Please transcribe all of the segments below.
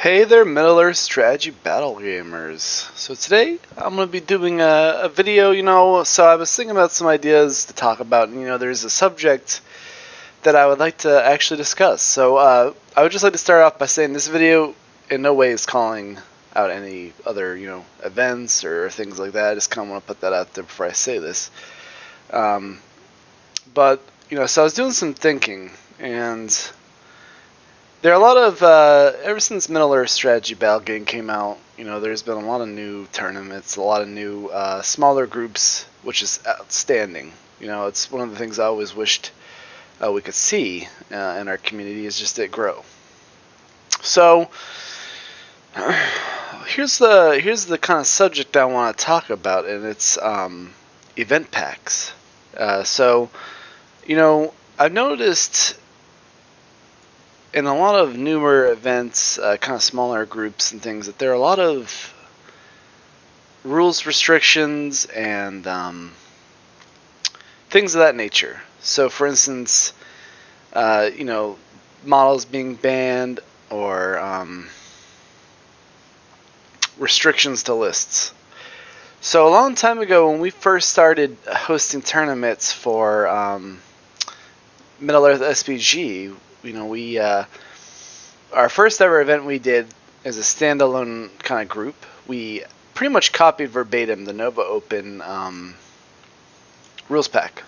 Hey there, Middle Earth Strategy Battle Gamers. So today I'm going to be doing a video, so I was thinking about some ideas to talk about, and there's a subject that I would like to actually discuss. So I would just like to start off by saying this video in no way is calling out any other, events or things like that. I just kind of want to put that out there before I say this. But, so I was doing some thinking, and there are a lot of, ever since Middle Earth Strategy Battle Game came out, there's been a lot of new tournaments, a lot of new smaller groups, which is outstanding. It's one of the things I always wished we could see in our community is just it grow. So here's the kind of subject I want to talk about, and it's event packs. So I've noticed in a lot of newer events, kind of smaller groups and things, that there are a lot of rules restrictions and things of that nature. So, for instance, models being banned or restrictions to lists. So, a long time ago, when we first started hosting tournaments for Middle Earth SPG, we our first ever event we did as a standalone kind of group, we pretty much copied verbatim the Nova Open rules pack.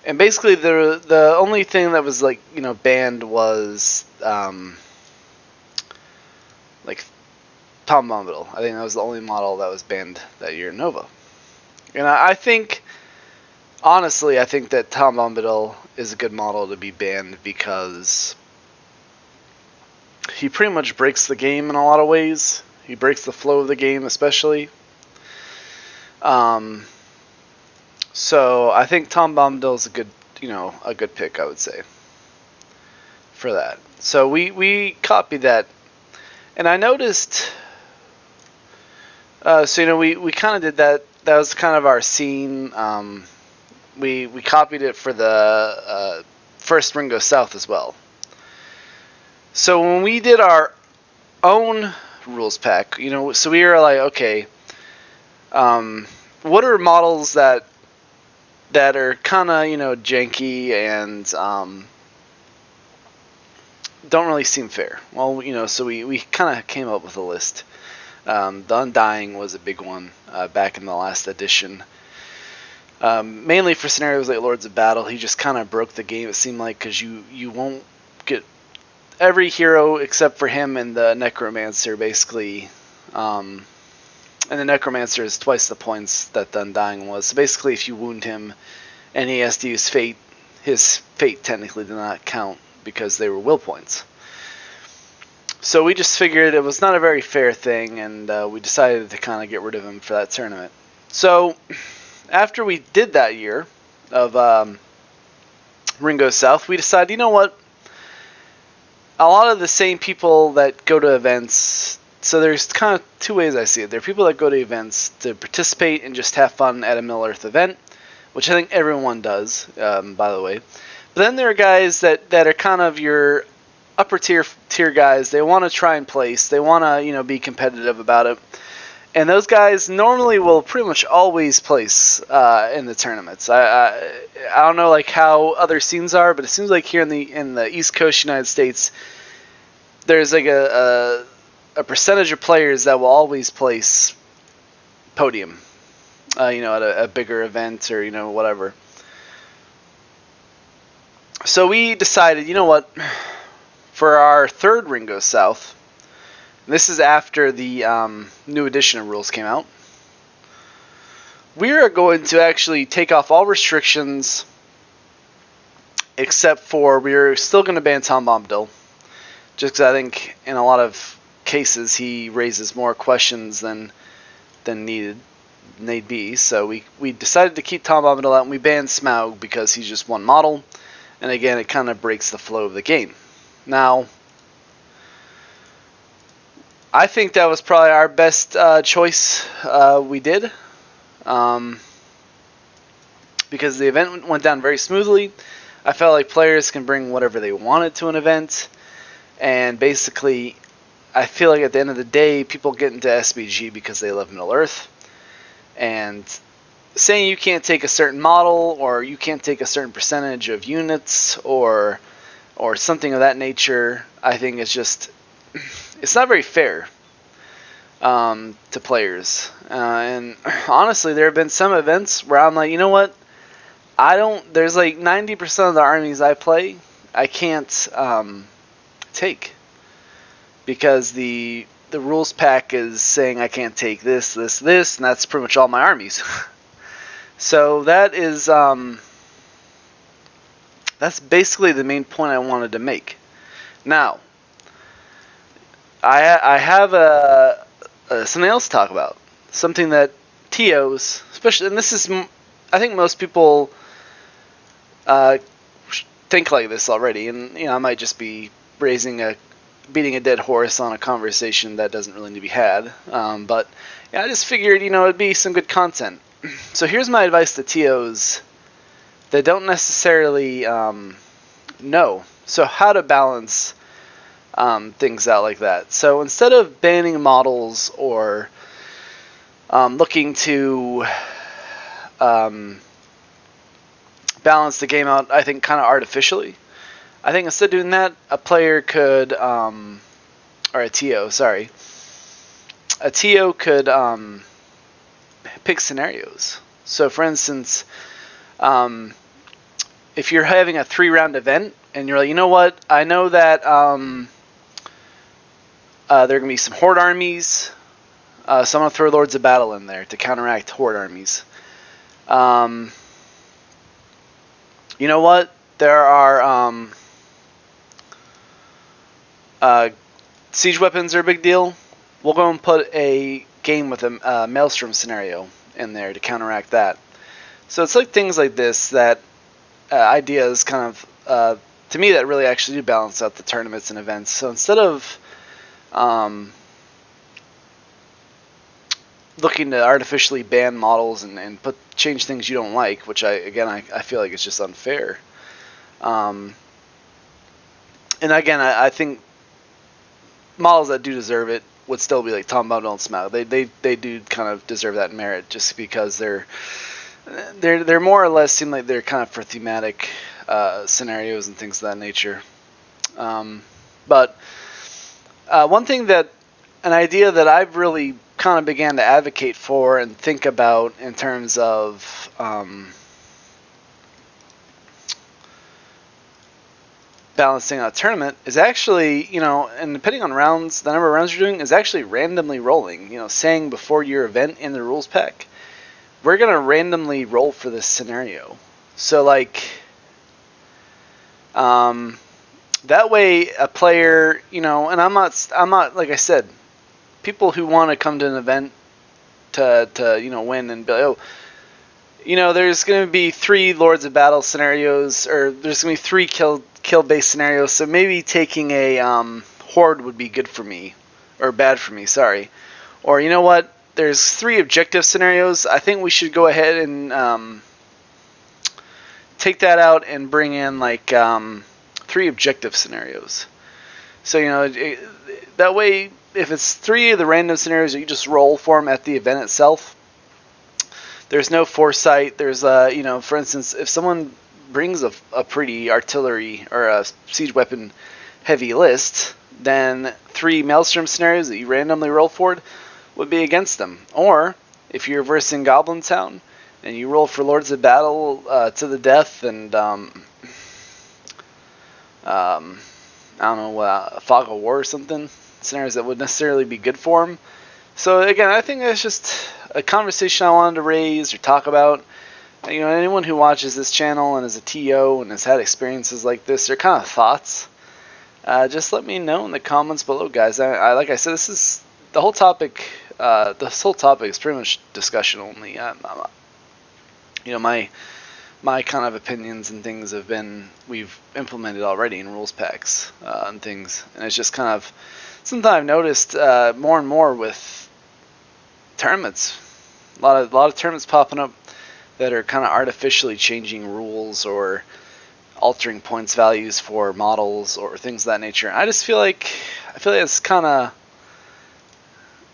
And basically the only thing that was banned was like Tom Bombadil. I think that was the only model that was banned that year in Nova. And I think honestly, I think that Tom Bombadil is a good model to be banned because he pretty much breaks the game in a lot of ways. He breaks the flow of the game, especially. So I think Tom Bombadil is a good pick, I would say, for that. So we copied that, and I noticed. We kind of did that. That was kind of our scene. We copied it for the first Ringo South as well. So when we did our own rules pack, so we were like, okay, what are models that are kind of janky and don't really seem fair? Well, so we kind of came up with a list. The Undying was a big one back in the last edition. Mainly for scenarios like Lords of Battle, he just kind of broke the game, it seemed like, because you won't get every hero except for him and the Necromancer, basically. And the Necromancer is twice the points that the Undying was. So basically, if you wound him and he has to use Fate, his Fate technically did not count because they were will points. So we just figured it was not a very fair thing, and we decided to kind of get rid of him for that tournament. So after we did that year of Ringo South, we decided, you know what? A lot of the same people that go to events, so there's kind of two ways I see it. There are people that go to events to participate and just have fun at a Middle Earth event, which I think everyone does, by the way. But then there are guys that are kind of your upper tier guys. They want to try and place. They want to be competitive about it. And those guys normally will pretty much always place in the tournaments. I don't know how other scenes are, but it seems like here in the East Coast United States, there's a percentage of players that will always place podium, at a bigger event or whatever. So we decided, you know what, for our third Ringo South. This is after the new edition of rules came out. We are going to actually take off all restrictions, except for we're still going to ban Tom Bombadil, just because I think in a lot of cases he raises more questions than need be. So we decided to keep Tom Bombadil out, and we banned Smaug because he's just one model, and again it kind of breaks the flow of the game. Now, I think that was probably our best choice we did, because the event went down very smoothly. I felt like players can bring whatever they wanted to an event, and basically I feel like at the end of the day, people get into SBG because they love Middle Earth, and saying you can't take a certain model or you can't take a certain percentage of units or something of that nature, I think is just, it's not very fair to players. And honestly, there have been some events where I'm like, you know what? There's like 90% of the armies I play, I can't take. Because the rules pack is saying I can't take this, this, this, and that's pretty much all my armies. So that is, that's basically the main point I wanted to make. Now, I have something else to talk about. Something that TOs, especially, and this is, I think most people think like this already, and I might just be beating a dead horse on a conversation that doesn't really need to be had. But yeah, I just figured, it'd be some good content. So here's my advice to TOs that don't necessarily know. So how to balance things out like that. So instead of banning models or looking to balance the game out, I think, kind of artificially, I think instead of doing that, a player could, or a TO, sorry, a TO could pick scenarios. So for instance, if you're having a 3-round event and you're like, you know what, I know that there are going to be some Horde armies, so I'm going to throw Lords of Battle in there to counteract Horde armies. You know what, there are siege weapons are a big deal. We'll go and put a game with a Maelstrom scenario in there to counteract that. So it's like things like this that ideas kind of, to me, that really actually do balance out the tournaments and events. So instead of looking to artificially ban models and change things you don't like, which I feel like it's just unfair. And again, I think models that do deserve it would still be like Tom Bundle and Smile. They do kind of deserve that merit just because they're more or less seem like they're kind of for thematic scenarios and things of that nature. But an idea that I've really kind of began to advocate for and think about in terms of balancing out a tournament is actually, and depending on rounds, the number of rounds you're doing, is actually randomly rolling. Saying before your event in the rules pack, we're going to randomly roll for this scenario. So like, that way a player, and I'm not, like I said, people who want to come to an event to win and be like, oh, there's going to be 3 Lords of Battle scenarios, or there's going to be 3 kill-based scenarios, so maybe taking a Horde would be good for me, or bad for me, sorry. Or, you know what, there's 3 objective scenarios, I think we should go ahead and take that out and bring in, like, 3 objective scenarios. So, that way, if it's 3 of the random scenarios, you just roll for them at the event itself. There's no foresight. There's, for instance, if someone brings a pretty artillery or a siege weapon heavy list, then 3 Maelstrom scenarios that you randomly roll for would be against them. Or if you're versing Goblin Town and you roll for Lords of Battle to the death and I don't know, Fog of War or something, scenarios that would necessarily be good for them. So again, I think that's just a conversation I wanted to raise or talk about. Anyone who watches this channel and is a TO and has had experiences like this, or kind of thoughts, just let me know in the comments below, guys. Like I said, this is the whole topic. This whole topic is pretty much discussion only. My kind of opinions and things we've implemented already in rules packs and things, and it's just kind of something I've noticed more and more with tournaments. A lot of tournaments popping up that are kind of artificially changing rules or altering points values for models or things of that nature. I just feel like it's kind of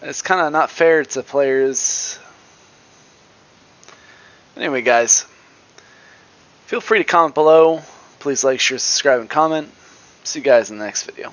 It's kind of not fair to players. Anyway, guys, feel free to comment below. Please like, share, subscribe, and comment. See you guys in the next video.